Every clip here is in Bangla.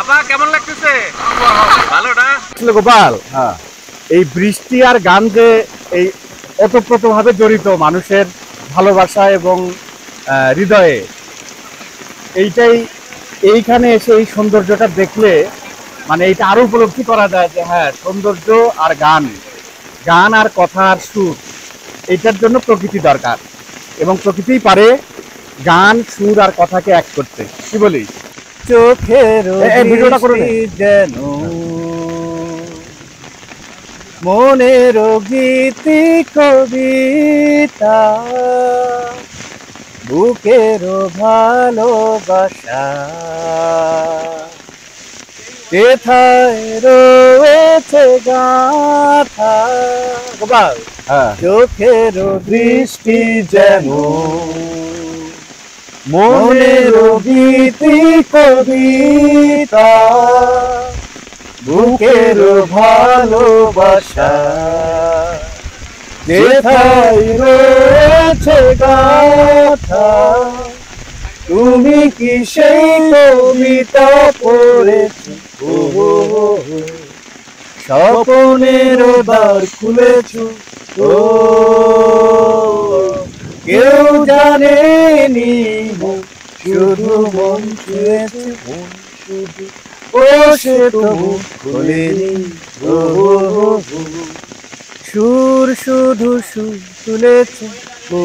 বাবা কেমন লাগতেছে? ভালো না আসলে গোপাল, হ্যাঁ, এই বৃষ্টি আর গান যে এই ওতপ্রোতভাবে জড়িত মানুষের ভালোবাসা এবং হৃদয়ে, এইটাই এইখানে এসে এই সৌন্দর্যটা দেখলে মানে এইটা আরো উপলব্ধি করা যায় যে হ্যাঁ, সৌন্দর্য আর গান, গান আর কথা আর সুর, এইটার জন্য প্রকৃতি দরকার এবং প্রকৃতিই পারে গান, সুর আর কথাকে এক করতে। কি বলিস? চোখের ভিডিওটা করে যেন মনের গীতি কবিতা, বুকের ভালোবাসা কোথায় রয়েছে গাথা। গোপাল, চোখের দৃষ্টি যেন মনের গীতি কবিতা, বুকের ভালোবাসা কোথায় রয়েছে গাথা। তুমি কি সেই কবিতা পড়েছো? স্বপ্নের দ্বার খুলেছো? ও কেউ জানেনি, শুধু মন ছুঁয়েছে, মন শুধু ও সে তবু খোলেনি। সুর শুধু সুর তুলেছে, ও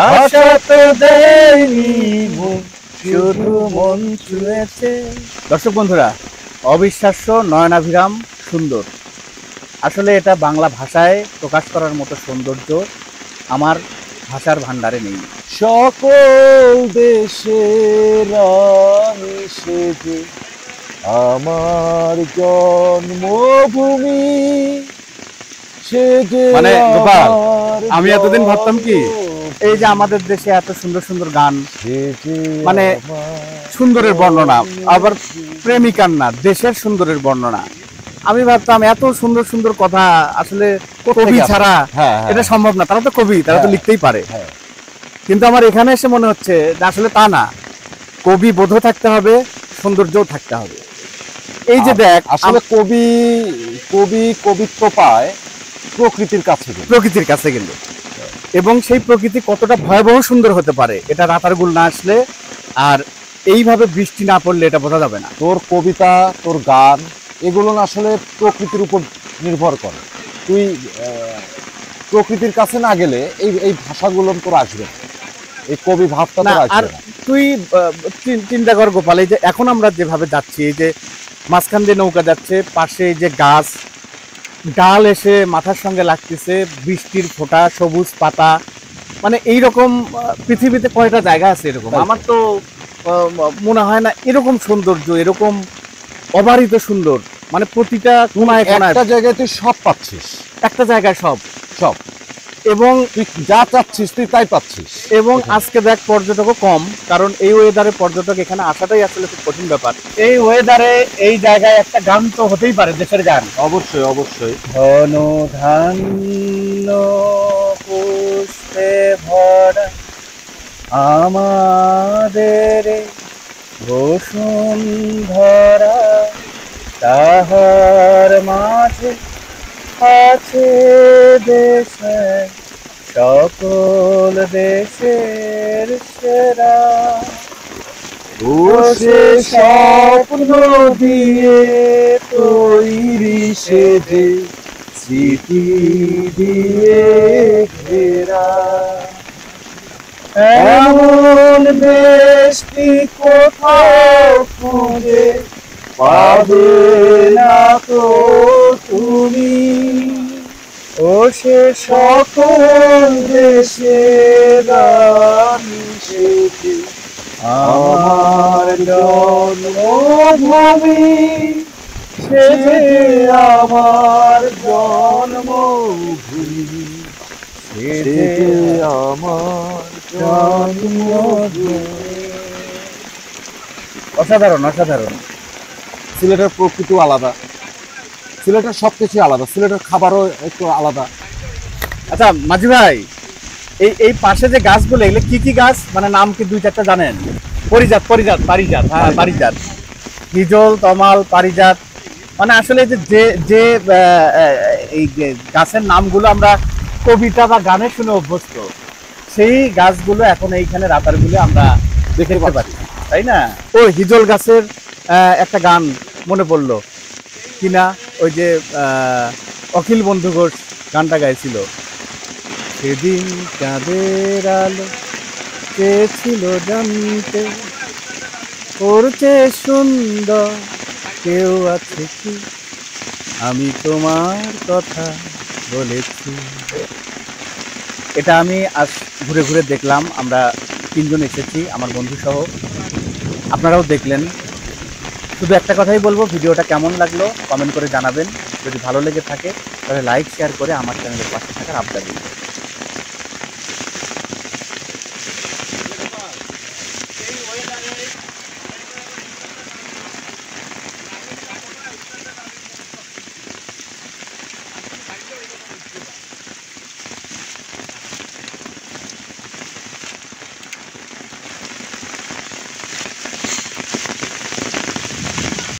আশা তো দেয়নি, শুধু মন ছুঁয়েছে। দর্শক বন্ধুরা, অবিশ্বাস্য, নয়নাভিরাম, সুন্দর। আসলে এটা বাংলা ভাষায় প্রকাশ করার মতো সৌন্দর্য আমার ভাষার ভান্ডারে নেই। সকল দেশের সেজে আমার জন্মভূমি, মানে গোপাল, আমি এতদিন ভাবতাম কি এই যে আমাদের দেশে এত সুন্দর সুন্দর গান, মানে সুন্দরের বর্ণনা, আবার প্রেমিকার না, দেশের সুন্দরের বর্ণনা, আমি ভাবতাম এত সুন্দর সুন্দর কথা আসলে কবি ছাড়া এটা সম্ভব না। তারা তো কবি, তারা তো লিখতেই পারে। কিন্তু আমার এখানে এসে মনে হচ্ছে যে আসলে তা না, কবি বোধ থাকতে হবে, সৌন্দর্যও থাকতে হবে। এই যে দেখ, আসলে কবি কবিত্ব পায় প্রকৃতির কাছে গেলে, এবং সেই প্রকৃতি কতটা ভয়াবহ সুন্দর হতে পারে এটা রাতারগুল না আসলে আর এইভাবে বৃষ্টি না পড়লে এটা বোঝা যাবে না। তোর কবিতা, তোর গান, এগুলো না আসলে প্রকৃতির উপর নির্ভর করে। তুই প্রকৃতির কাছে না গেলে এই ভাষাগুলো তোর আসবে, এই কবি ভাবটা তোর আসবে না। তুই চিন্তা কর গোপাল, এই যে এখন আমরা যেভাবে যাচ্ছি, এই যে মাঝখান দিয়ে নৌকা যাচ্ছে, পাশে এই যে গাছ ডাল এসে মাথার সঙ্গে লাগতেছে, বৃষ্টির ফোঁটা, সবুজ পাতা, মানে এইরকম পৃথিবীতে কয়টা জায়গা আছে এরকম? আমার তো মনে হয় না এরকম সৌন্দর্য, এরকম অবারিত সুন্দর, মানে প্রতিটা কোনায় কোনায় একটা জায়গায় তুই সব পাচ্ছিস, একটা জায়গায় সব, এবং তুই যা চাচ্ছিস তুই তাই পাচ্ছিস। এবং আজকে দেখ পর্যটকও কম, কারণ এই ওয়েদারে পর্যটক এখানে আসাটাই আসলে খুব কঠিন ব্যাপার। এই ওয়েদারে এই জায়গায় একটা গান তো হতেই পারে, দেশের গান। অবশ্যই অবশ্যই। ঘন ধান্য পুষ্পে ভরা আমাদের বসুন্ধরা, তাহার মাঝে আছে দেশে সকল দেশের সেরা। বসে স্বপ্ন দিয়ে তৈরি সেজে, স্মৃতি দিয়ে ঘেরা, এমন দেশটি কোথাও খুঁজে পাবে না তো তুমি। ও সে সকল দেশের রানী সেজে আমার জন্মভূমি, সেজে আমার জন্মভূমি, সেজে আমার জন্মভূমি। অসাধারণ, অসাধারণ। সিলেটের প্রকৃতিও আলাদা, সিলেটের সবকিছু আলাদা, সিলেটের খাবারও একটু আলাদা। আচ্ছা মাঝি ভাই, এই পাশে যে গাছগুলো এগুলো কি কি গাছ, মানে নাম কি 2-4টা জানেন? পারিজাত, হ্যাঁ পারিজাত, হিজল, তমাল, পারিজাত। মানে আসলে যে যে এই যে গাছের নামগুলো আমরা কবিতা বা গানে শুনে অভ্যস্ত, সেই গাছগুলো এখন এইখানে রাতারগুলে আমরা দেখতে পাচ্ছি, তাই না? ও হিজল গাছের একটা গান মনে পড়লো কিনা, ওই যে অখিল বন্ধু ঘোষ গানটা গাইছিল, সেদিন চাঁদের আলো চেয়েছিল জানতে, ওর চেয়ে সুন্দর কেউ আছে কি, আমি তোমার কথা বলেছি। এটা আমি আজ ঘুরে ঘুরে দেখলাম, আমরা 3 জন এসেছি আমার বন্ধু সহ, আপনারাও দেখলেন। শুধু একটা কথাই বলবো, ভিডিওটা কেমন লাগলো কমেন্ট করে জানাবেন। যদি ভালো লেগে থাকে তাহলে লাইক শেয়ার করে আমার চ্যানেলের পাশে থাকার আবদার করবেন।